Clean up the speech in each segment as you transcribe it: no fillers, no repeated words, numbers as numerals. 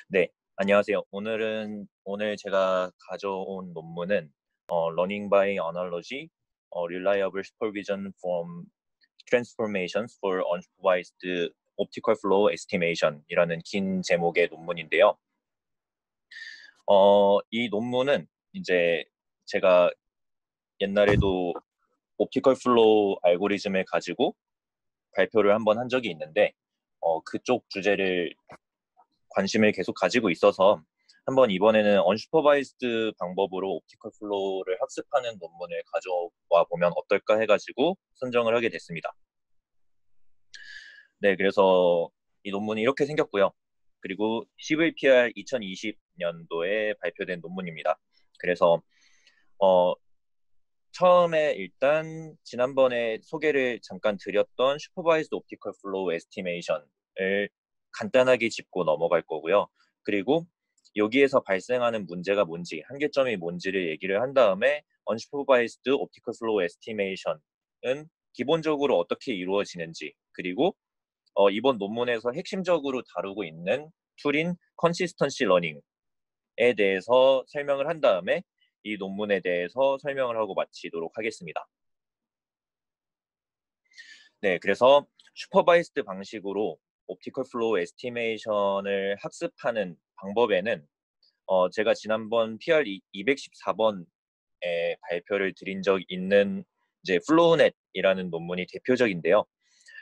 네, 안녕하세요. 오늘 제가 가져온 논문은 Learning by Analogy, Reliable Supervision from Transformations for Unsupervised Optical Flow Estimation이라는 긴 제목의 논문인데요. 이 논문은 이제 제가 옛날에도 옵티컬 플로우 알고리즘을 가지고 발표를 한번 한 적이 있는데 그쪽 주제를 관심을 계속 가지고 있어서 한번 이번에는 언슈퍼바이즈드 방법으로 옵티컬 플로우를 학습하는 논문을 가져와 보면 어떨까 해가지고 선정을 하게 됐습니다. 네, 그래서 이 논문이 이렇게 생겼고요. 그리고 CVPR 2020년도에 발표된 논문입니다. 그래서 처음에 일단 지난번에 소개를 잠깐 드렸던 슈퍼바이즈드 옵티컬 플로우 에스티메이션을 간단하게 짚고 넘어갈 거고요. 그리고 여기에서 발생하는 문제가 뭔지, 한계점이 뭔지를 얘기를 한 다음에 언슈퍼바이즈드 옵티컬 플로우 에스티메이션은 기본적으로 어떻게 이루어지는지, 그리고 이번 논문에서 핵심적으로 다루고 있는 툴인 컨시스턴시 러닝에 대해서 설명을 한 다음에 이 논문에 대해서 설명을 하고 마치도록 하겠습니다. 네, 그래서 슈퍼바이스드 방식으로 옵티컬 플로우 에스티메이션을 학습하는 방법에는 제가 지난번 PR 214번에 발표를 드린 적 있는 이제 플로우넷이라는 논문이 대표적인데요.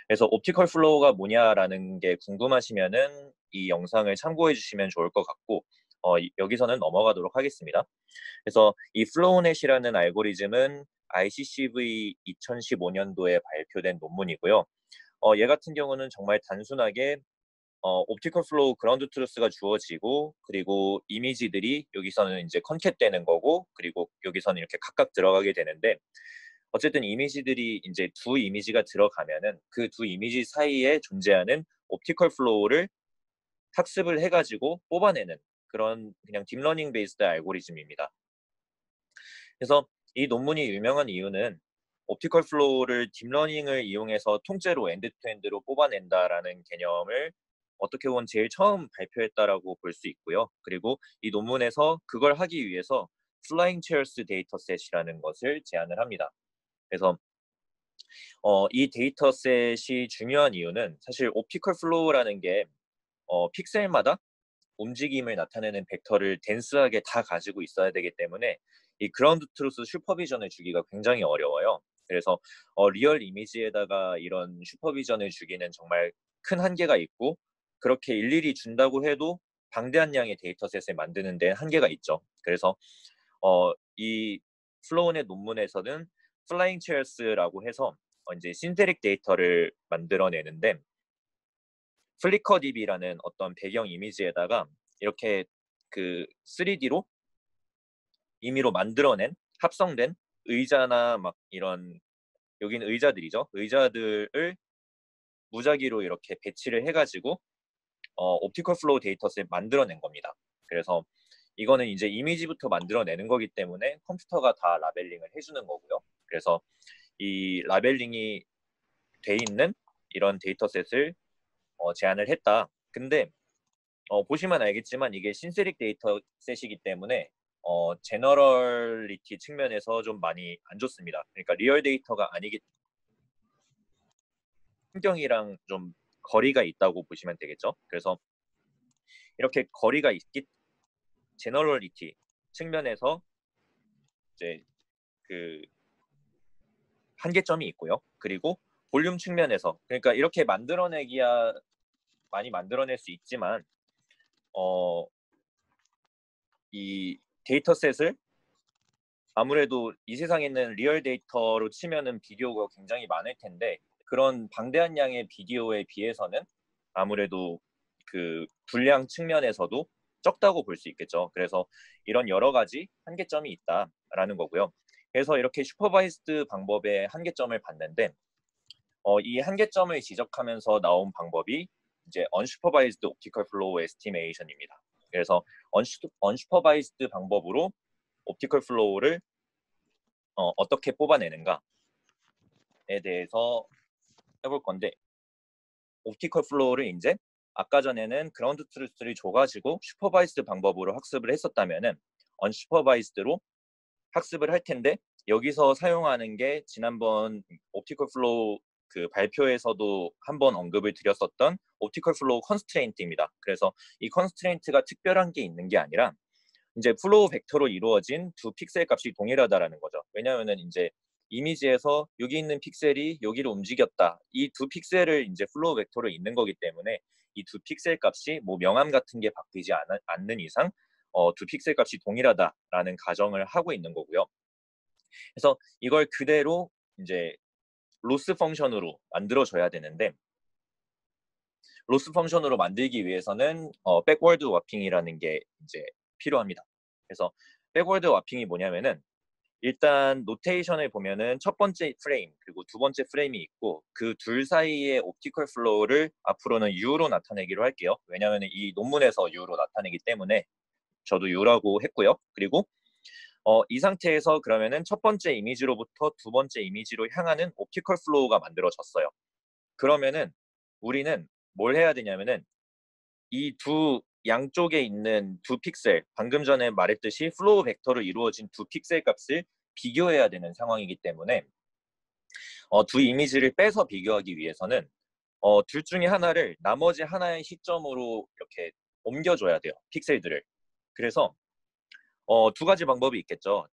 그래서 옵티컬 플로우가 뭐냐라는 게 궁금하시면은 이 영상을 참고해 주시면 좋을 것 같고 여기서는 넘어가도록 하겠습니다. 그래서 이 플로우넷이라는 알고리즘은 ICCV 2015년도에 발표된 논문이고요. 얘 같은 경우는 정말 단순하게 옵티컬 플로우 그라운드 트루스가 주어지고 그리고 이미지들이 여기서는 이제 컨캣되는 거고 그리고 여기서는 이렇게 각각 들어가게 되는데 어쨌든 이미지들이 이제 두 이미지가 들어가면은 그 두 이미지 사이에 존재하는 옵티컬 플로우를 학습을 해가지고 뽑아내는 그런 그냥 딥러닝 베이스드 알고리즘입니다. 그래서 이 논문이 유명한 이유는 옵티컬 플로우를 딥러닝을 이용해서 통째로 엔드투엔드로 뽑아낸다라는 개념을 어떻게 보면 제일 처음 발표했다라고 볼 수 있고요. 그리고 이 논문에서 그걸 하기 위해서 플라잉 체어스 데이터셋이라는 것을 제안을 합니다. 그래서 이 데이터셋이 중요한 이유는 사실 옵티컬 플로우라는 게 픽셀마다 움직임을 나타내는 벡터를 덴스하게 다 가지고 있어야 되기 때문에 이 그라운드 트루스 슈퍼비전을 주기가 굉장히 어려워요. 그래서 리얼 이미지에다가 이런 슈퍼비전을 주기는 정말 큰 한계가 있고 그렇게 일일이 준다고 해도 방대한 양의 데이터셋을 만드는 데 한계가 있죠. 그래서 이 플로우의 논문에서는 플라잉 체어스라고 해서 이제 신테릭 데이터를 만들어내는데 플리커 DB라는 어떤 배경 이미지에다가 이렇게 그 3D로 임의로 만들어낸 합성된 의자나 막 이런 여기는 의자들이죠. 의자들을 무작위로 이렇게 배치를 해가지고 옵티컬 플로우 데이터셋 만들어낸 겁니다. 그래서 이거는 이제 이미지부터 만들어내는 거기 때문에 컴퓨터가 다 라벨링을 해주는 거고요. 그래서 이 라벨링이 돼 있는 이런 데이터셋을 제안을 했다. 근데 보시면 알겠지만 이게 신세릭 데이터셋이기 때문에 제너럴리티 측면에서 좀 많이 안 좋습니다. 그러니까 리얼 데이터가 아니기 환경이랑 좀 거리가 있다고 보시면 되겠죠. 그래서 이렇게 거리가 있기 제너럴리티 측면에서 이제 그 한계점이 있고요. 그리고 볼륨 측면에서 그러니까 이렇게 만들어내기야 많이 만들어낼 수 있지만 이 데이터셋을 아무래도 이 세상에 있는 리얼 데이터로 치면은 비디오가 굉장히 많을 텐데 그런 방대한 양의 비디오에 비해서는 아무래도 그 분량 측면에서도 적다고 볼 수 있겠죠. 그래서 이런 여러 가지 한계점이 있다라는 거고요. 그래서 이렇게 슈퍼바이스드 방법의 한계점을 봤는데 이 한계점을 지적하면서 나온 방법이 이제 unsupervised optical flow estimation입니다. 그래서 unsupervised 방법으로 옵티컬 플로우를 어떻게 뽑아내는가에 대해서 해볼 건데 옵티컬 플로우를 이제 아까 전에는 그라운드 트루스를 줘가지고 슈퍼바이스드 방법으로 학습을 했었다면은 언슈퍼바이스드로 학습을 할 텐데, 여기서 사용하는 게 지난번 옵티컬 플로우 그 발표에서도 한번 언급을 드렸었던 옵티컬 플로우 컨스트레인트입니다. 그래서 이 컨스트레인트가 특별한 게 있는 게 아니라 이제 플로우 벡터로 이루어진 두 픽셀 값이 동일하다라는 거죠. 왜냐하면은 이제 이미지에서 여기 있는 픽셀이 여기로 움직였다. 이 두 픽셀을 이제 플로우 벡터로 있는 거기 때문에 이 두 픽셀 값이 뭐 명암 같은 게 바뀌지 않는 이상 두 픽셀 값이 동일하다라는 가정을 하고 있는 거고요. 그래서 이걸 그대로 이제 로스 펑션으로 만들어줘야 되는데, 로스 펑션으로 만들기 위해서는 백워드 와핑이라는 게 이제 필요합니다. 그래서 백워드 와핑이 뭐냐면은, 일단 노테이션을 보면은 첫 번째 프레임 그리고 두 번째 프레임이 있고, 그 둘 사이의 옵티컬 플로우를 앞으로는 U로 나타내기로 할게요. 왜냐하면 이 논문에서 U로 나타내기 때문에 저도 U라고 했고요. 그리고 이 상태에서 그러면은 첫 번째 이미지로부터 두 번째 이미지로 향하는 옵티컬 플로우가 만들어졌어요. 그러면은 우리는 뭘 해야 되냐면은 이 두 양쪽에 있는 두 픽셀, 방금 전에 말했듯이 플로우 벡터로 이루어진 두 픽셀 값을 비교해야 되는 상황이기 때문에 두 이미지를 빼서 비교하기 위해서는 둘 중에 하나를 나머지 하나의 시점으로 이렇게 옮겨줘야 돼요. 픽셀들을. 그래서 두 가지 방법이 있겠죠.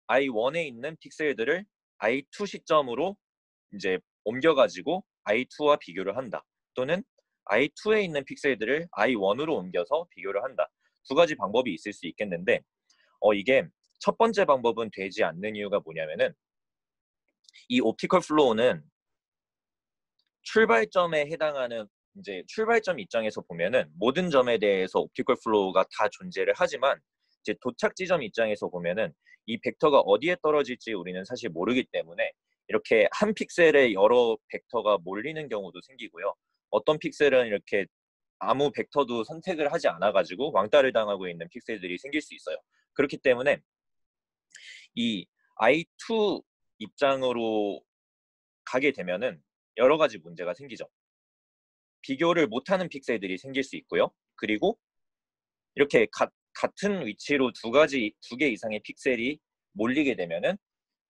I1에 있는 픽셀들을 I2 시점으로 이제 옮겨가지고 I2와 비교를 한다. 또는 I2에 있는 픽셀들을 I1으로 옮겨서 비교를 한다. 두 가지 방법이 있을 수 있겠는데, 이게 첫 번째 방법은 되지 않는 이유가 뭐냐면은, 이 옵티컬 플로우는 출발점에 해당하는, 이제 출발점 입장에서 보면은 모든 점에 대해서 옵티컬 플로우가 다 존재를 하지만, 이제 도착 지점 입장에서 보면은 이 벡터가 어디에 떨어질지 우리는 사실 모르기 때문에 이렇게 한 픽셀에 여러 벡터가 몰리는 경우도 생기고요. 어떤 픽셀은 이렇게 아무 벡터도 선택을 하지 않아가지고 왕따를 당하고 있는 픽셀들이 생길 수 있어요. 그렇기 때문에 이 I2 입장으로 가게 되면은 여러 가지 문제가 생기죠. 비교를 못하는 픽셀들이 생길 수 있고요. 그리고 이렇게 같은 위치로 두 개 이상의 픽셀이 몰리게 되면은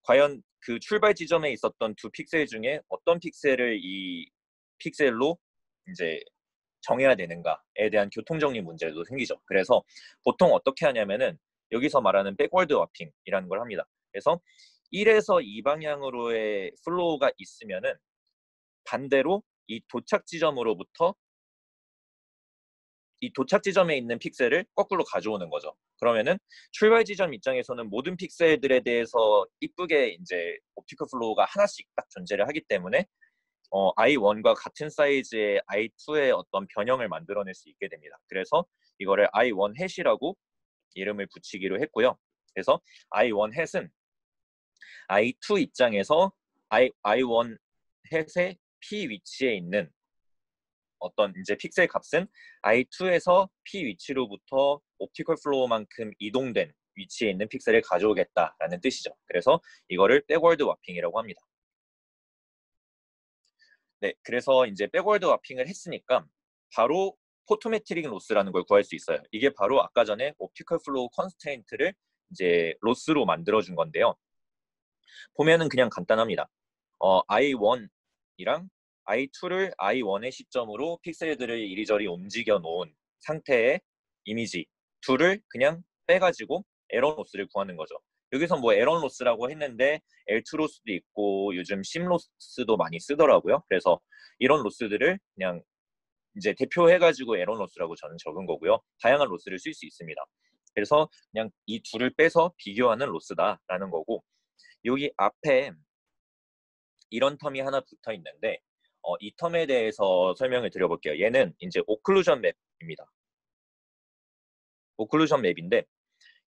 과연 그 출발 지점에 있었던 두 픽셀 중에 어떤 픽셀을 이 픽셀로 이제 정해야 되는가에 대한 교통정리 문제도 생기죠. 그래서 보통 어떻게 하냐면은 여기서 말하는 백월드 와핑이라는 걸 합니다. 그래서 1에서 2 방향으로의 플로우가 있으면은 반대로 이 도착 지점으로부터 이 도착 지점에 있는 픽셀을 거꾸로 가져오는 거죠. 그러면은 출발 지점 입장에서는 모든 픽셀들에 대해서 이쁘게 이제 옵티컬 플로우가 하나씩 딱 존재를 하기 때문에 I1과 같은 사이즈의 I2의 어떤 변형을 만들어낼 수 있게 됩니다. 그래서 이거를 I1 햇이라고 이름을 붙이기로 했고요. 그래서 I1 햇은 I2 입장에서 I1 햇의 P 위치에 있는 어떤 이제 픽셀 값은 I2에서 P 위치로부터 옵티컬 플로우만큼 이동된 위치에 있는 픽셀을 가져오겠다라는 뜻이죠. 그래서 이거를 백월드 와핑이라고 합니다. 네, 그래서 이제 백월드 와핑을 했으니까 바로 포토메트릭 로스라는 걸 구할 수 있어요. 이게 바로 아까 전에 옵티컬 플로우 컨스트레인트를 이제 로스로 만들어준 건데요. 보면은 그냥 간단합니다. I1이랑 I2를 I1의 시점으로 픽셀들을 이리저리 움직여 놓은 상태의 이미지 둘을 그냥 빼가지고 에런 로스를 구하는 거죠. 여기서 뭐 에런 로스라고 했는데 L2 로스도 있고 요즘 심 로스도 많이 쓰더라고요. 그래서 이런 로스들을 그냥 이제 대표해가지고 에런 로스라고 저는 적은 거고요. 다양한 로스를 쓸 수 있습니다. 그래서 그냥 이 둘을 빼서 비교하는 로스다라는 거고, 여기 앞에 이런 텀이 하나 붙어 있는데 이 텀에 대해서 설명을 드려볼게요. 얘는 이제 오클루전 맵입니다. 오클루전 맵인데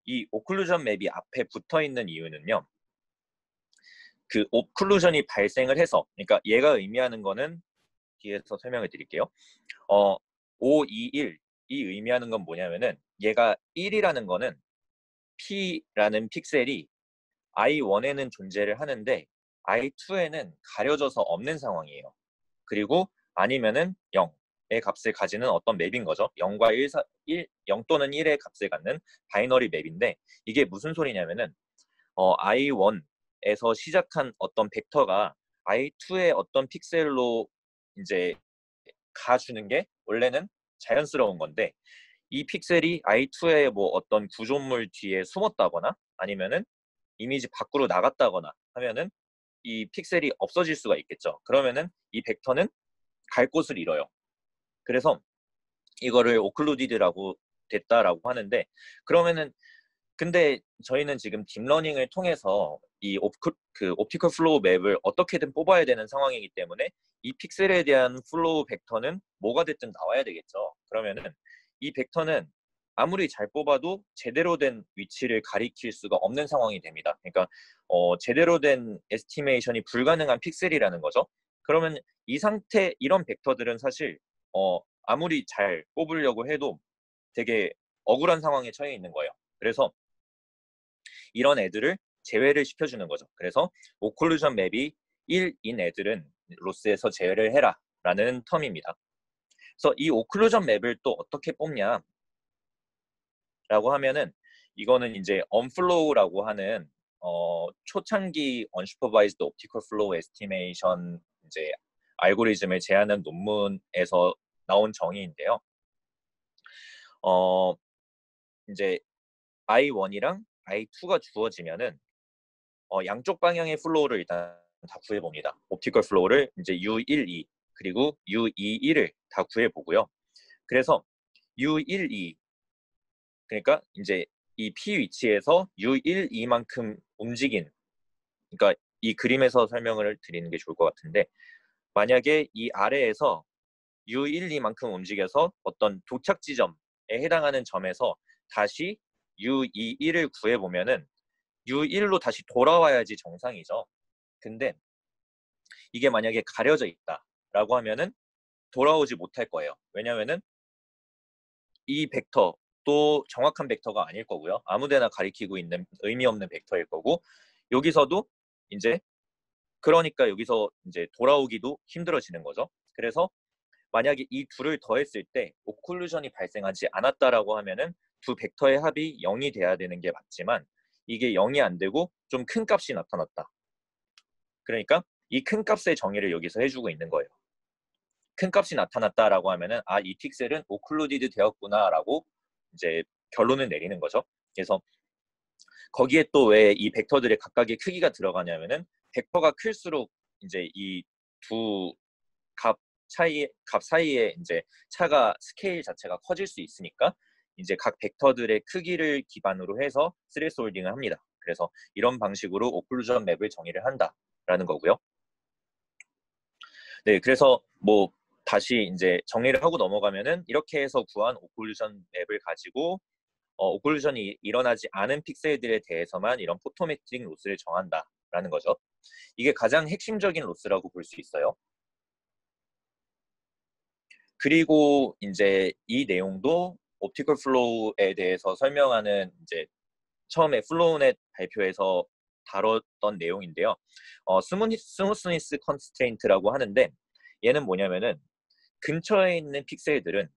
이 오클루전 맵이 앞에 붙어 있는 이유는요. 그 오클루전이 발생을 해서, 그러니까 얘가 의미하는 거는 뒤에서 설명을 드릴게요. 5, 2, 1이 의미하는 건 뭐냐면은 얘가 1이라는 거는 P라는 픽셀이 I1에는 존재를 하는데 I2에는 가려져서 없는 상황이에요. 그리고 아니면은 0. 값을 가지는 어떤 맵인 거죠. 0과 0 또는 1의 값을 갖는 바이너리 맵인데 이게 무슨 소리냐면은 i1에서 시작한 어떤 벡터가 i2의 어떤 픽셀로 이제 가주는 게 원래는 자연스러운 건데 이 픽셀이 i2의 뭐 어떤 구조물 뒤에 숨었다거나 아니면은 이미지 밖으로 나갔다거나 하면은 이 픽셀이 없어질 수가 있겠죠. 그러면은 이 벡터는 갈 곳을 잃어요. 그래서 이거를 오클루디드라고 됐다라고 하는데 그러면은 근데 저희는 지금 딥러닝을 통해서 이 옵티컬 플로우 맵을 어떻게든 뽑아야 되는 상황이기 때문에 이 픽셀에 대한 플로우 벡터는 뭐가 됐든 나와야 되겠죠. 그러면은 이 벡터는 아무리 잘 뽑아도 제대로 된 위치를 가리킬 수가 없는 상황이 됩니다. 그러니까 제대로 된 에스티메이션이 불가능한 픽셀이라는 거죠. 그러면 이 상태 이런 벡터들은 사실 아무리 잘 뽑으려고 해도 되게 억울한 상황에 처해 있는 거예요. 그래서 이런 애들을 제외를 시켜주는 거죠. 그래서 오클루전 맵이 1인 애들은 로스에서 제외를 해라 라는 텀입니다. 그래서 이 오클루전 맵을 또 어떻게 뽑냐 라고 하면은 이거는 이제 언플로우라고 하는 초창기 언슈퍼바이즈드 옵티컬 플로우 에스티메이션 이제 알고리즘을 제안한 논문에서 나온 정의인데요. 이제 i1이랑 i2가 주어지면은 양쪽 방향의 플로우를 일단 다 구해봅니다. 옵티컬 플로우를 이제 U12 그리고 U21을 다 구해보고요. 그래서 U12 그러니까 이제 이 P 위치에서 U12만큼 움직인 그러니까 이 그림에서 설명을 드리는 게 좋을 것 같은데 만약에 이 아래에서 U12만큼 움직여서 어떤 도착 지점에 해당하는 점에서 다시 U21을 구해보면은 U1로 다시 돌아와야지 정상이죠. 근데 이게 만약에 가려져 있다라고 하면은 돌아오지 못할 거예요. 왜냐면은 이 벡터도 정확한 벡터가 아닐 거고요. 아무데나 가리키고 있는 의미 없는 벡터일 거고 여기서도 이제 그러니까 여기서 이제 돌아오기도 힘들어지는 거죠. 그래서 만약에 이 둘을 더했을 때 오클루전이 발생하지 않았다라고 하면은 두 벡터의 합이 0이 돼야 되는 게 맞지만 이게 0이 안 되고 좀 큰 값이 나타났다. 그러니까 이 큰 값의 정의를 여기서 해주고 있는 거예요. 큰 값이 나타났다라고 하면은 이 픽셀은 오클루디드 되었구나라고 이제 결론을 내리는 거죠. 그래서 거기에 또 왜 이 벡터들의 각각의 크기가 들어가냐면은 벡터가 클수록 이제 이 두 값 사이에 이제 차가 스케일 자체가 커질 수 있으니까 이제 각 벡터들의 크기를 기반으로 해서 스레스홀딩을 합니다. 그래서 이런 방식으로 오클루전 맵을 정의를 한다라는 거고요. 네, 그래서 뭐 다시 이제 정리를 하고 넘어가면은 이렇게 해서 구한 오클루전 맵을 가지고 오클루전이 일어나지 않은 픽셀들에 대해서만 이런 포토메트릭 로스를 정한다라는 거죠. 이게 가장 핵심적인 로스라고 볼 수 있어요. 그리고 이제 이 내용도 옵티컬 플로우에 대해서 설명하는 이제 처음에 플로우넷 발표에서 다뤘던 내용인데요. 스무스니스 컨스트레인트라고 하는데 얘는 뭐냐면은 근처에 있는 픽셀들은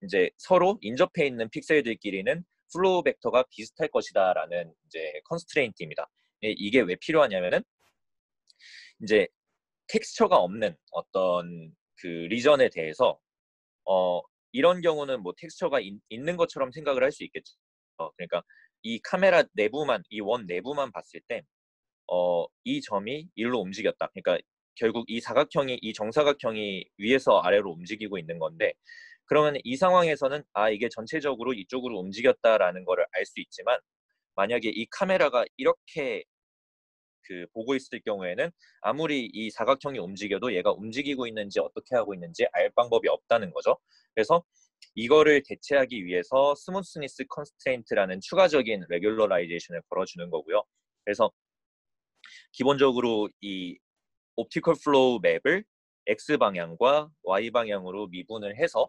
이제 서로 인접해 있는 픽셀들끼리는 플로우 벡터가 비슷할 것이다라는 이제 컨스트레인트입니다. 이게 왜 필요하냐면은 이제 텍스처가 없는 어떤 그 리전에 대해서 이런 경우는 뭐 텍스처가 있는 것처럼 생각을 할 수 있겠죠. 그러니까 이 카메라 내부만 이 원 내부만 봤을 때 이 점이 일로 움직였다. 그러니까 결국 이 사각형이 이 정사각형이 위에서 아래로 움직이고 있는 건데 그러면 이 상황에서는 이게 전체적으로 이쪽으로 움직였다라는 거를 알 수 있지만 만약에 이 카메라가 이렇게 보고 있을 경우에는 아무리 이 사각형이 움직여도 얘가 움직이고 있는지 어떻게 하고 있는지 알 방법이 없다는 거죠. 그래서 이거를 대체하기 위해서 스무스니스 컨스트레인트라는 추가적인 레귤러라이제이션을 걸어주는 거고요. 그래서 기본적으로 이 옵티컬 플로우 맵을 X 방향과 Y 방향으로 미분을 해서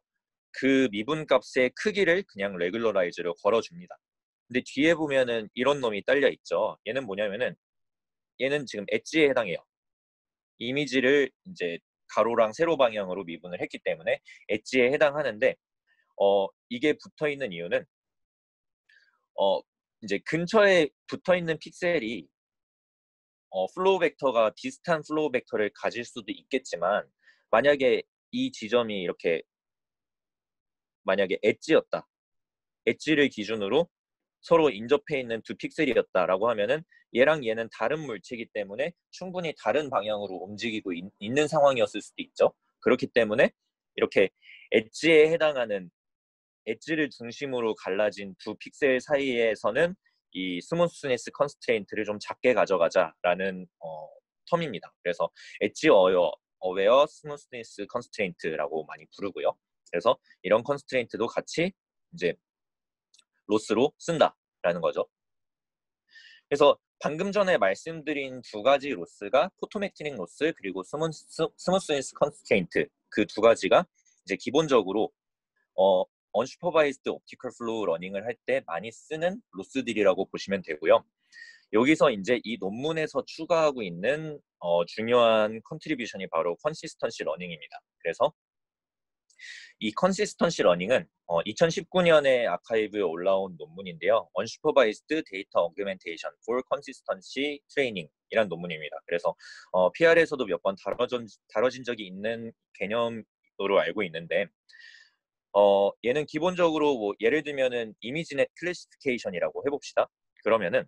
그 미분 값의 크기를 그냥 레귤러라이즈로 걸어줍니다. 근데 뒤에 보면은 이런 놈이 딸려 있죠. 얘는 뭐냐면은 얘는 지금 엣지에 해당해요. 이미지를 이제 가로랑 세로 방향으로 미분을 했기 때문에 엣지에 해당하는데 이게 붙어 있는 이유는 이제 근처에 붙어 있는 픽셀이 플로우 벡터가 비슷한 플로우 벡터를 가질 수도 있겠지만 만약에 이 지점이 이렇게 만약에 엣지였다. 엣지를 기준으로 서로 인접해 있는 두 픽셀이었다라고 하면은 얘랑 얘는 다른 물체이기 때문에 충분히 다른 방향으로 움직이고 있는 상황이었을 수도 있죠. 그렇기 때문에 이렇게 엣지에 해당하는 엣지를 중심으로 갈라진 두 픽셀 사이에서는 이 스무스니스 컨스트레인트를 좀 작게 가져가자라는 텀입니다. 그래서 엣지 어웨어 스무스니스 컨스트레인트라고 많이 부르고요. 그래서 이런 컨스트레인트도 같이 이제 로스로 쓴다라는 거죠. 그래서 방금 전에 말씀드린 두 가지 로스가 포토메트릭 로스 그리고 스무스니스 컨스트레인트 그 두 가지가 이제 기본적으로 언슈퍼바이즈드 옵티컬 플로우 러닝을 할 때 많이 쓰는 로스들이라고 보시면 되고요. 여기서 이제 이 논문에서 추가하고 있는 중요한 컨트리뷰션이 바로 컨시스턴시 러닝입니다. 그래서 이 컨시스턴시 러닝은 2019년에 아카이브에 올라온 논문인데요. Unsupervised Data Augmentation for Consistency Training 이란 논문입니다. 그래서 PR에서도 몇 번 다뤄진 적이 있는 개념으로 알고 있는데 얘는 기본적으로 뭐 예를 들면은 이미지넷 클래시피케이션이라고 해봅시다. 그러면은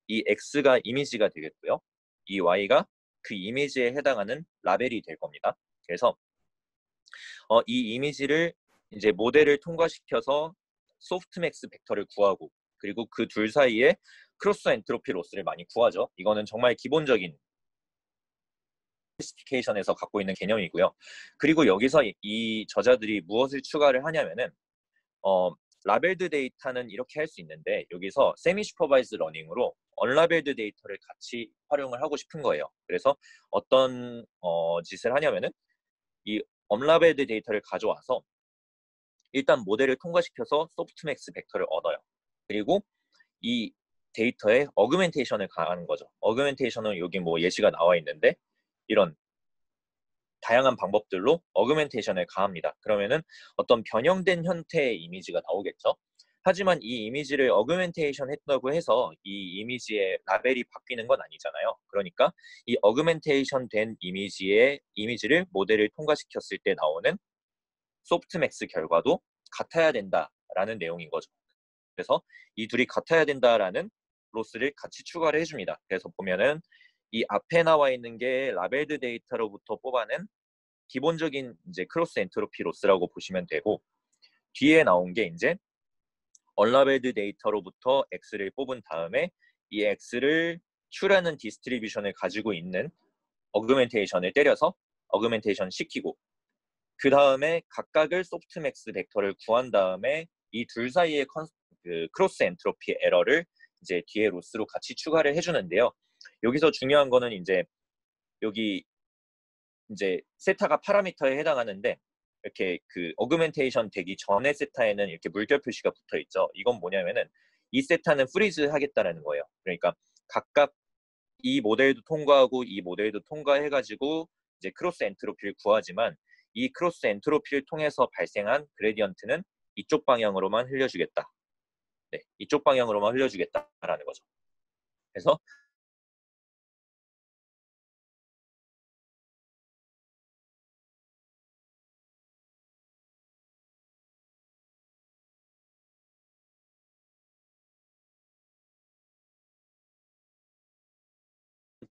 이 X가 이미지가 되겠고요. 이 Y가 그 이미지에 해당하는 라벨이 될 겁니다. 그래서 이 이미지를 이제 모델을 통과시켜서 소프트맥스 벡터를 구하고 그리고 그 둘 사이에 크로스 엔트로피 로스를 많이 구하죠. 이거는 정말 기본적인 클래시피케이션에서 갖고 있는 개념이고요. 그리고 여기서 이 저자들이 무엇을 추가를 하냐면은 라벨드 데이터는 이렇게 할 수 있는데 여기서 세미 슈퍼바이즈 러닝으로 언라벨드 데이터를 같이 활용을 하고 싶은 거예요. 그래서 어떤 짓을 하냐면은 이 언라벨드 데이터를 가져와서 일단 모델을 통과시켜서 소프트맥스 벡터를 얻어요. 그리고 이 데이터에 어그멘테이션을 가하는 거죠. 어그멘테이션은 여기 뭐 예시가 나와 있는데 이런 다양한 방법들로 어그멘테이션을 가합니다. 그러면은 어떤 변형된 형태의 이미지가 나오겠죠. 하지만 이 이미지를 어그멘테이션 했다고 해서 이 이미지의 라벨이 바뀌는 건 아니잖아요. 그러니까 이 어그멘테이션 된 이미지를 모델을 통과시켰을 때 나오는 소프트맥스 결과도 같아야 된다라는 내용인 거죠. 그래서 이 둘이 같아야 된다라는 로스를 같이 추가를 해줍니다. 그래서 보면은 이 앞에 나와 있는 게 라벨드 데이터로부터 뽑아낸 기본적인 이제 크로스 엔트로피 로스라고 보시면 되고 뒤에 나온 게 이제 언라벨드 데이터로부터 X를 뽑은 다음에 이 X를 Q라는 디스트리뷰션을 가지고 있는 어그멘테이션을 때려서 어그멘테이션 시키고 그 다음에 각각을 소프트맥스 벡터를 구한 다음에 이 둘 사이의 그 크로스 엔트로피 에러를 이제 뒤에 로스로 같이 추가를 해주는데요. 여기서 중요한 거는 이제 여기 이제 세타가 파라미터에 해당하는데 이렇게 그 어그멘테이션 되기 전에 세타에는 이렇게 물결 표시가 붙어 있죠. 이건 뭐냐면은 이 세타는 프리즈 하겠다라는 거예요. 그러니까 각각 이 모델도 통과하고 이 모델도 통과해가지고 이제 크로스 엔트로피를 구하지만 이 크로스 엔트로피를 통해서 발생한 그레디언트는 이쪽 방향으로만 흘려주겠다. 네, 이쪽 방향으로만 흘려주겠다라는 거죠. 그래서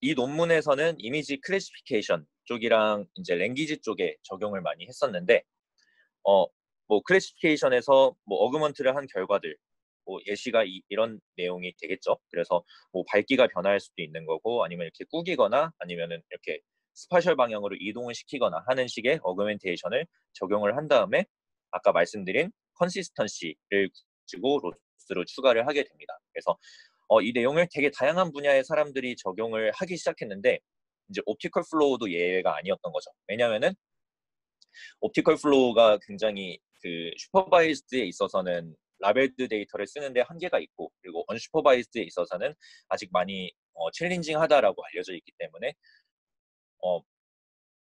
이 논문에서는 이미지 클래시피케이션 쪽이랑 이제 랭귀지 쪽에 적용을 많이 했었는데 뭐 클래시피케이션에서 뭐 어그먼트를 한 결과들 뭐 예시가 이런 내용이 되겠죠. 그래서 뭐 밝기가 변화할 수도 있는 거고 아니면 이렇게 꾸기거나 아니면은 이렇게 스파셜 방향으로 이동을 시키거나 하는 식의 어그멘테이션을 적용을 한 다음에 아까 말씀드린 컨시스턴시를 가지고 로스로 추가를 하게 됩니다. 그래서 이 내용을 되게 다양한 분야의 사람들이 적용을 하기 시작했는데 이제 옵티컬 플로우도 예외가 아니었던 거죠. 왜냐면은 옵티컬 플로우가 굉장히 그 슈퍼바이즈드에 있어서는 라벨드 데이터를 쓰는데 한계가 있고 그리고 언슈퍼바이즈드에 있어서는 아직 많이 챌린징하다라고 알려져 있기 때문에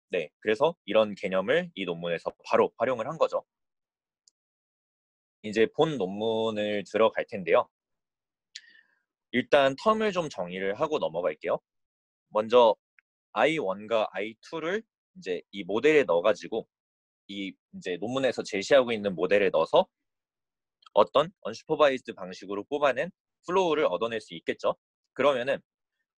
네, 그래서 이런 개념을 이 논문에서 바로 활용을 한 거죠. 이제 본 논문을 들어갈 텐데요. 일단 텀을 좀 정의를 하고 넘어갈게요. 먼저 I1과 I2를 이제 이 모델에 넣어가지고 이 이제 논문에서 제시하고 있는 모델에 넣어서 어떤 언슈퍼바이즈드 방식으로 뽑아낸 플로우를 얻어낼 수 있겠죠. 그러면은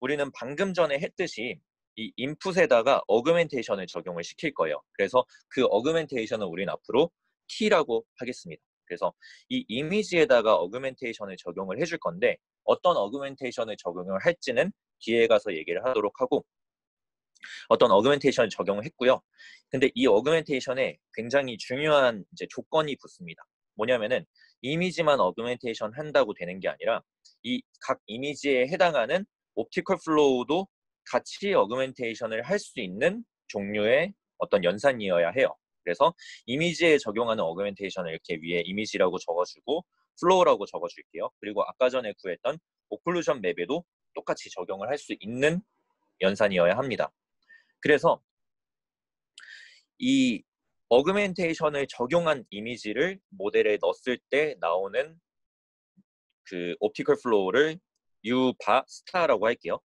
우리는 방금 전에 했듯이 이 인풋에다가 어그멘테이션을 적용을 시킬 거예요. 그래서 그 어그멘테이션은 우린 앞으로 T라고 하겠습니다. 그래서 이 이미지에다가 어그멘테이션을 적용을 해줄 건데 어떤 어그멘테이션을 적용을 할지는 뒤에 가서 얘기를 하도록 하고 어떤 어그멘테이션을 적용을 했고요. 근데 이 어그멘테이션에 굉장히 중요한 이제 조건이 붙습니다. 뭐냐면은 이미지만 어그멘테이션 한다고 되는 게 아니라 이 각 이미지에 해당하는 옵티컬 플로우도 같이 어그멘테이션을 할 수 있는 종류의 어떤 연산이어야 해요. 그래서 이미지에 적용하는 어그멘테이션을 이렇게 위에 이미지라고 적어주고 플로우라고 적어줄게요. 그리고 아까 전에 구했던 오클루전 맵에도 똑같이 적용을 할 수 있는 연산이어야 합니다. 그래서 이 어그멘테이션을 적용한 이미지를 모델에 넣었을 때 나오는 그 옵티컬 플로우를 U 바 스타라고 할게요.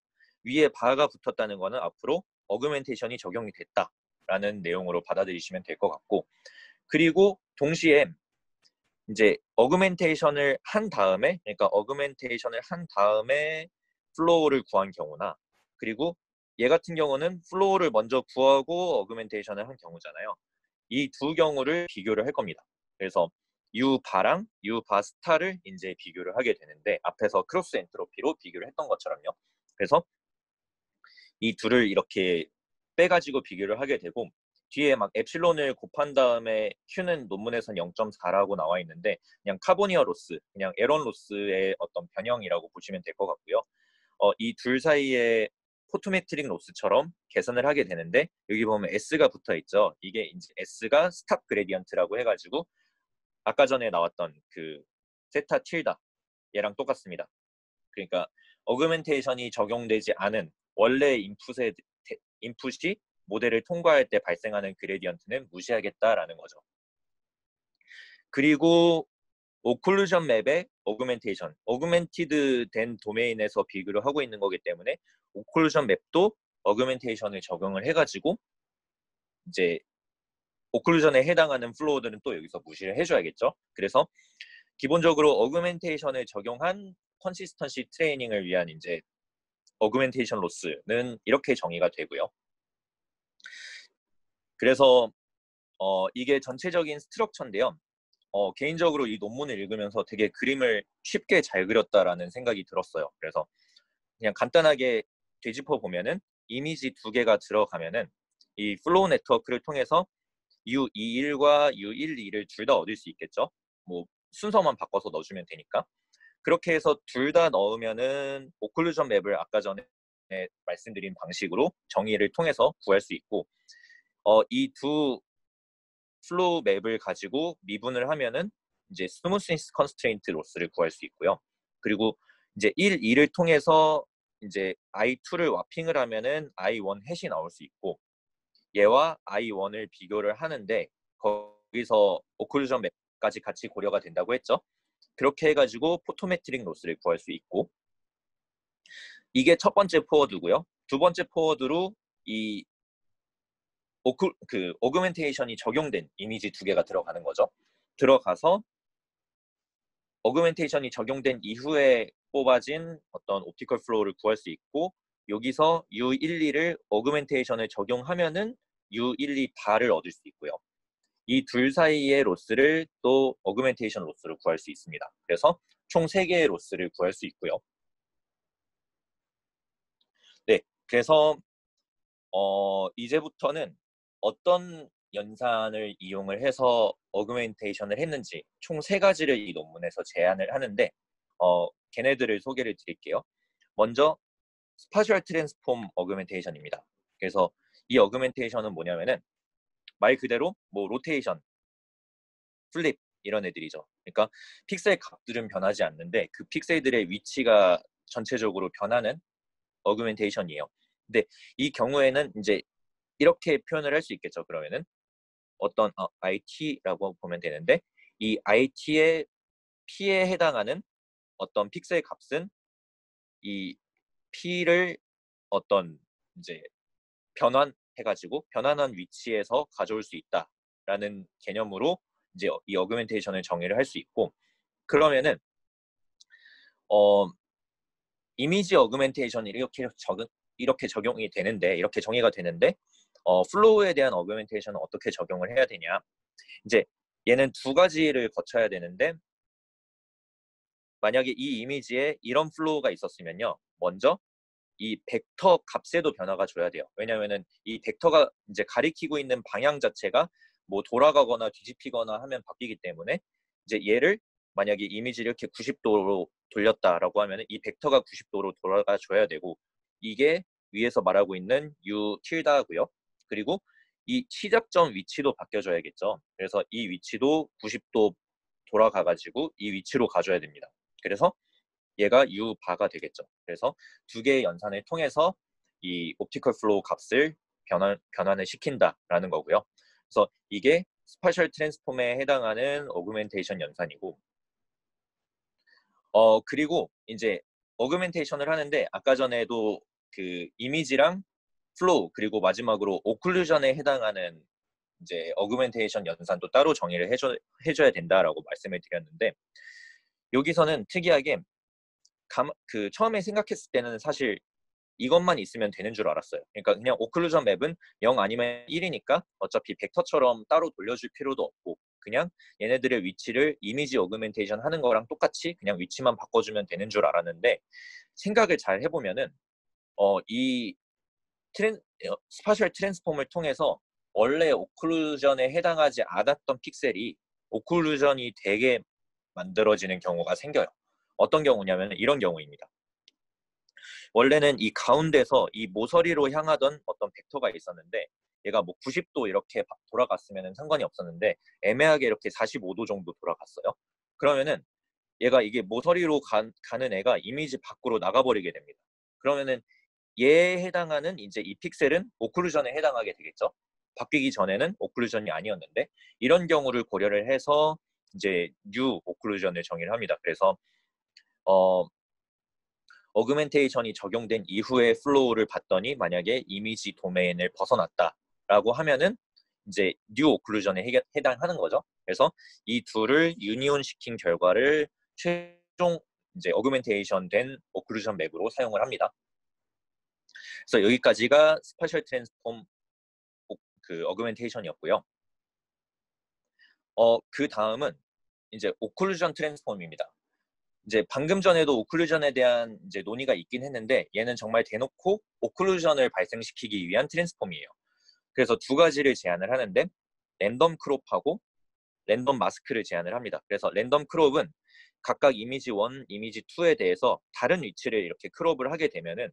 위에 바가 붙었다는 거는 앞으로 어그멘테이션이 적용이 됐다라는 내용으로 받아들이시면 될 것 같고, 그리고 동시에 이제 어그멘테이션을 한 다음에, 그러니까 어그멘테이션을 한 다음에 플로우를 구한 경우나, 그리고 얘 같은 경우는 플로우를 먼저 구하고 어그멘테이션을 한 경우잖아요. 이 두 경우를 비교를 할 겁니다. 그래서 U 바랑 U 바 스타를 이제 비교를 하게 되는데, 앞에서 크로스 엔트로피로 비교를 했던 것처럼요. 그래서 이 둘을 이렇게 빼가지고 비교를 하게 되고, 뒤에 막 엡실론을 곱한 다음에 Q는 논문에선 0.4라고 나와 있는데 그냥 카보니어 로스, 그냥 에런 로스의 어떤 변형이라고 보시면 될 것 같고요. 이 둘 사이에 포토메트릭 로스처럼 계산을 하게 되는데, 여기 보면 S가 붙어 있죠. 이게 이제 S가 스탑 그레디언트라고 해가지고 아까 전에 나왔던 그 세타 틸다 얘랑 똑같습니다. 그러니까 어그멘테이션이 적용되지 않은 원래 인풋이 모델을 통과할 때 발생하는 그레디언트는 무시하겠다라는 거죠. 그리고 오클루전 맵의 어그멘테이션, 어그멘티드 된 도메인에서 비교를 하고 있는 거기 때문에 오클루전 맵도 어그멘테이션을 적용을 해가지고 이제 오클루전에 해당하는 플로우들은 또 여기서 무시를 해줘야겠죠. 그래서 기본적으로 어그멘테이션을 적용한 컨시스턴시 트레이닝을 위한 이제 어그멘테이션 로스는 이렇게 정의가 되고요. 그래서 이게 전체적인 스트럭처인데요. 개인적으로 이 논문을 읽으면서 되게 그림을 쉽게 잘 그렸다라는 생각이 들었어요. 그래서 그냥 간단하게 되짚어 보면은 이미지 두 개가 들어가면은 이 플로우 네트워크를 통해서 U21과 U12를 둘 다 얻을 수 있겠죠. 뭐 순서만 바꿔서 넣어주면 되니까. 그렇게 해서 둘 다 넣으면은 오클루전 맵을 아까 전에 말씀드린 방식으로 정의를 통해서 구할 수 있고, 이 두 플로우 맵을 가지고 미분을 하면은 이제 스무스니스 컨스트레인트 로스를 구할 수 있고요. 그리고 이제 1, 2를 통해서 이제 I2를 와핑을 하면은 I1 햇이 나올 수 있고, 얘와 I1을 비교를 하는데 거기서 오클루전 맵까지 같이 고려가 된다고 했죠. 그렇게 해가지고 포토메트릭 로스를 구할 수 있고, 이게 첫 번째 포워드고요. 두 번째 포워드로 이 어그멘테이션이 적용된 이미지 두 개가 들어가는 거죠. 들어가서 어그멘테이션이 적용된 이후에 뽑아진 어떤 옵티컬 플로우를 구할 수 있고, 여기서 U12를 어그멘테이션을 적용하면은 U12 바를 얻을 수 있고요. 이 둘 사이의 로스를 또 어그멘테이션 로스를 구할 수 있습니다. 그래서 총 3개의 로스를 구할 수 있고요. 네, 그래서 이제부터는 어떤 연산을 이용을 해서 어그멘테이션을 했는지 총 3가지를 이 논문에서 제안을 하는데, 걔네들을 소개를 드릴게요. 먼저 스파셜 트랜스폼 어그멘테이션입니다. 그래서 이 어그멘테이션은 뭐냐면은 말 그대로 뭐 로테이션, 플립 이런 애들이죠. 그러니까 픽셀 값들은 변하지 않는데 그 픽셀들의 위치가 전체적으로 변하는 어그멘테이션이에요. 근데 이 경우에는 이제 이렇게 표현을 할 수 있겠죠. 그러면은 어떤 IT라고 보면 되는데 이 IT의 P에 해당하는 어떤 픽셀 값은 이 P를 어떤 이제 변환해가지고 변환한 위치에서 가져올 수 있다라는 개념으로 이제 이 어그멘테이션을 정의를 할 수 있고 그러면은 이미지 어그멘테이션이 이렇게 적용이 되는데 이렇게 정의가 되는데 플로우에 대한 어그멘테이션은 어떻게 적용을 해야 되냐 이제 얘는 두 가지를 거쳐야 되는데 만약에 이 이미지에 이런 플로우가 있었으면요 먼저 이 벡터 값에도 변화가 줘야 돼요. 왜냐하면은 이 벡터가 이제 가리키고 있는 방향 자체가 뭐 돌아가거나 뒤집히거나 하면 바뀌기 때문에 이제 얘를 만약에 이미지를 이렇게 90도로 돌렸다라고 하면은 이 벡터가 90도로 돌아가 줘야 되고 이게 위에서 말하고 있는 U 틸다고요. 그리고 이 시작점 위치도 바뀌어줘야겠죠. 그래서 이 위치도 90도 돌아가가지고 이 위치로 가줘야 됩니다. 그래서 얘가 U 바가 되겠죠. 그래서 두 개의 연산을 통해서 이 옵티컬 플로우 값을 변환을 시킨다라는 거고요. 그래서 이게 스파셜 트랜스폼에 해당하는 어그멘테이션 연산이고 그리고 이제 어그멘테이션을 하는데 아까 전에도 그 이미지랑 플로우 그리고 마지막으로 오클루전에 해당하는 이제 어그멘테이션 연산도 따로 정의를 해줘야 된다라고 말씀을 드렸는데 여기서는 특이하게 처음에 생각했을 때는 사실 이것만 있으면 되는 줄 알았어요. 그러니까 그냥 오클루전 맵은 0 아니면 1이니까 어차피 벡터처럼 따로 돌려줄 필요도 없고 그냥 얘네들의 위치를 이미지 어그멘테이션 하는 거랑 똑같이 그냥 위치만 바꿔주면 되는 줄 알았는데 생각을 잘 해보면은 이 스파셜 트랜스폼을 통해서 원래 오클루전에 해당하지 않았던 픽셀이 오클루전이 되게 만들어지는 경우가 생겨요. 어떤 경우냐면 이런 경우입니다. 원래는 이 가운데서 이 모서리로 향하던 어떤 벡터가 있었는데 얘가 뭐 90도 이렇게 돌아갔으면 상관이 없었는데 애매하게 이렇게 45도 정도 돌아갔어요. 그러면은 얘가 이게 모서리로 가는 애가 이미지 밖으로 나가버리게 됩니다. 그러면은 얘에 해당하는 이제 이 픽셀은 오클루전에 해당하게 되겠죠. 바뀌기 전에는 오클루전이 아니었는데 이런 경우를 고려를 해서 이제 뉴 오클루전을 정의를 합니다. 그래서 어그멘테이션이 적용된 이후의 플로우를 봤더니 만약에 이미지 도메인을 벗어났다라고 하면은 이제 뉴 오클루전에 해당하는 거죠. 그래서 이 둘을 유니온 시킨 결과를 최종 이제 어그멘테이션 된 오클루전 맵으로 사용을 합니다. 그래서 여기까지가 스파셜 트랜스폼 그 어그멘테이션이었고요. 그 다음은 이제 오클루전 트랜스폼입니다. 이제 방금 전에도 오클루전에 대한 이제 논의가 있긴 했는데 얘는 정말 대놓고 오클루전을 발생시키기 위한 트랜스폼이에요. 그래서 두 가지를 제안을 하는데 랜덤 크롭하고 랜덤 마스크를 제안을 합니다. 그래서 랜덤 크롭은 각각 이미지 1, 이미지 2에 대해서 다른 위치를 이렇게 크롭을 하게 되면은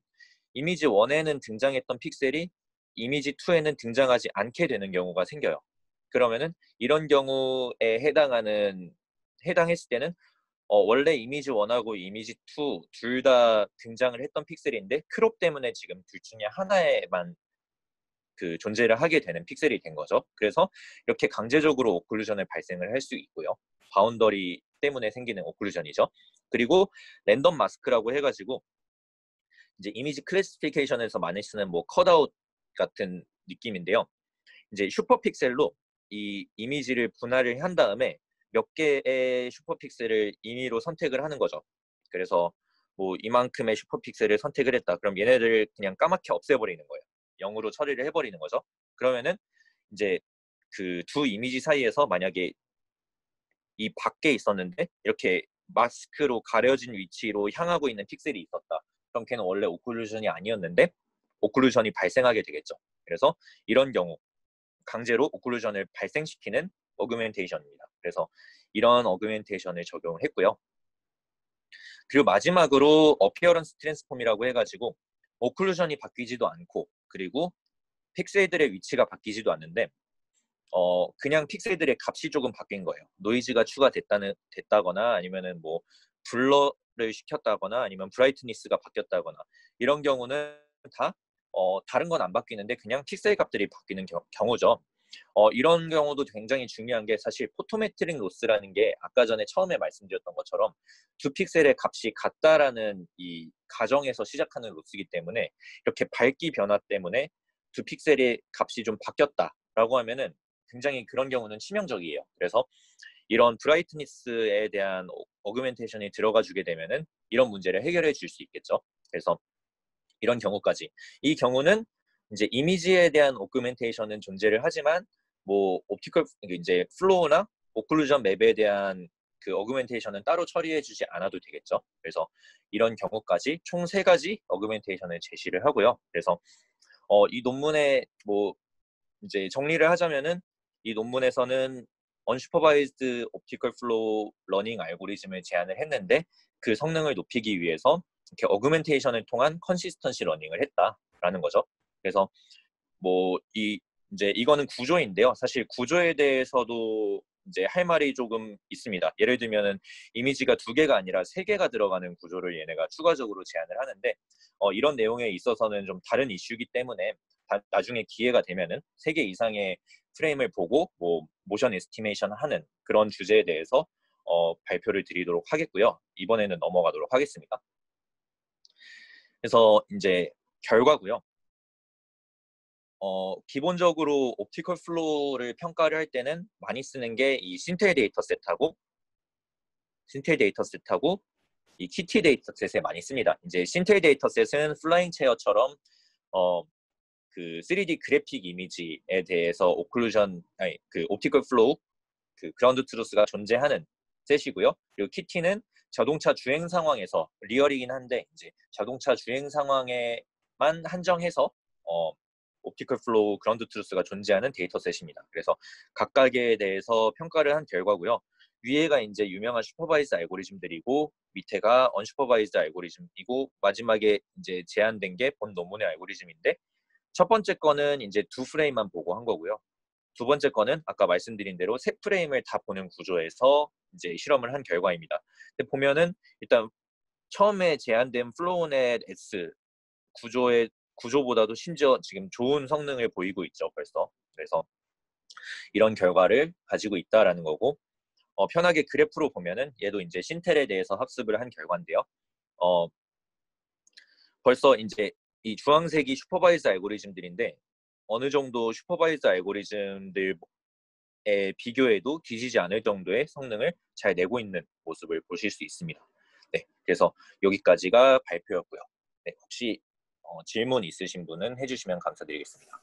이미지 1에는 등장했던 픽셀이 이미지 2에는 등장하지 않게 되는 경우가 생겨요. 그러면은 이런 경우에 해당했을 때는 원래 이미지 1하고 이미지 2 둘 다 등장을 했던 픽셀인데 크롭 때문에 지금 둘 중에 하나에만 그 존재를 하게 되는 픽셀이 된 거죠. 그래서 이렇게 강제적으로 오클루전을 발생을 할 수 있고요. 바운더리 때문에 생기는 오클루전이죠. 그리고 랜덤 마스크라고 해가지고 이제 이미지 클래시피케이션에서 많이 쓰는 뭐 컷아웃 같은 느낌인데요. 이제 슈퍼픽셀로 이 이미지를 분할을 한 다음에 몇 개의 슈퍼픽셀을 임의로 선택을 하는 거죠. 그래서 뭐 이만큼의 슈퍼픽셀을 선택을 했다. 그럼 얘네들 그냥 까맣게 없애버리는 거예요. 0으로 처리를 해버리는 거죠. 그러면은 이제 그 두 이미지 사이에서 만약에 이 밖에 있었는데 이렇게 마스크로 가려진 위치로 향하고 있는 픽셀이 있었다. 그럼 걔는 원래 오클루전이 아니었는데 오클루전이 발생하게 되겠죠. 그래서 이런 경우 강제로 오클루전을 발생시키는 어그멘테이션입니다. 그래서 이런 어그멘테이션을 적용을 했고요. 그리고 마지막으로 어피어런스 트랜스폼이라고 해가지고 오클루전이 바뀌지도 않고 그리고 픽셀들의 위치가 바뀌지도 않는데 그냥 픽셀들의 값이 조금 바뀐 거예요. 노이즈가 추가됐다거나 아니면은 뭐 블러를 시켰다거나 아니면 브라이트니스가 바뀌었다거나 이런 경우는 다 다른 건 안 바뀌는데 그냥 픽셀 값들이 바뀌는 경우죠. 이런 경우도 굉장히 중요한 게 사실 포토메트릭 로스라는 게 아까 전에 처음에 말씀드렸던 것처럼 두 픽셀의 값이 같다라는 이 가정에서 시작하는 로스이기 때문에 이렇게 밝기 변화 때문에 두 픽셀의 값이 좀 바뀌었다라고 하면은 굉장히 그런 경우는 치명적이에요. 그래서 이런 브라이트니스에 대한 어그멘테이션이 들어가 주게 되면은 이런 문제를 해결해 줄 수 있겠죠. 그래서 이런 경우까지. 이 경우는 이제 이미지에 대한 오그멘테이션은 존재를 하지만 뭐 옵티컬 이제 플로우나 오클루전 맵에 대한 그 어그멘테이션은 따로 처리해 주지 않아도 되겠죠. 그래서 이런 경우까지 총 3가지 어그멘테이션을 제시를 하고요. 그래서 이 논문에 뭐 이제 정리를 하자면은 이 논문에서는 언슈퍼바이즈드 옵티컬 플로우 러닝 알고리즘을 제안을 했는데 그 성능을 높이기 위해서 이렇게 어그멘테이션을 통한 컨시스턴시 러닝을 했다라는 거죠. 그래서 뭐 이제 이거는 구조인데요. 사실 구조에 대해서도 이제 할 말이 조금 있습니다. 예를 들면은 이미지가 2개가 아니라 3개가 들어가는 구조를 얘네가 추가적으로 제안을 하는데 이런 내용에 있어서는 좀 다른 이슈이기 때문에 나중에 기회가 되면은 3개 이상의 프레임을 보고 뭐 모션 에스티메이션 하는 그런 주제에 대해서 발표를 드리도록 하겠고요. 이번에는 넘어가도록 하겠습니다. 그래서 이제 결과고요. 기본적으로 옵티컬 플로우를 평가를 할 때는 많이 쓰는 게 이 신텔 데이터셋하고 이 키티 데이터셋에 많이 씁니다. 이제 신텔 데이터셋은 플라잉 체어처럼 그 3D 그래픽 이미지에 대해서 그 옵티컬 플로우 그 그라운드 트루스가 존재하는 셋이고요. 그리고 키티는 자동차 주행 상황에서 리얼이긴 한데 이제 자동차 주행 상황에만 한정해서 옵티컬 플로우 그라운드 트루스가 존재하는 데이터셋입니다. 그래서 각각에 대해서 평가를 한 결과고요. 위에가 이제 유명한 슈퍼바이즈 알고리즘들이고 밑에가 언슈퍼바이즈 알고리즘이고 마지막에 이제 제안된 게 본 논문의 알고리즘인데 첫 번째 거는 이제 2프레임만 보고 한 거고요. 두 번째 거는 아까 말씀드린 대로 3프레임을 다 보는 구조에서 이제 실험을 한 결과입니다. 근데 보면은 일단 처음에 제안된 플로우넷 S 구조보다도 심지어 지금 좋은 성능을 보이고 있죠, 벌써. 그래서 이런 결과를 가지고 있다라는 거고, 편하게 그래프로 보면은 얘도 이제 신텔에 대해서 학습을 한 결과인데요. 벌써 이제 이 주황색이 슈퍼바이즈 알고리즘들인데 어느 정도 슈퍼바이즈 알고리즘들에 비교해도 뒤지지 않을 정도의 성능을 잘 내고 있는 모습을 보실 수 있습니다. 네, 그래서 여기까지가 발표였고요. 네, 혹시 질문 있으신 분은 해주시면 감사드리겠습니다.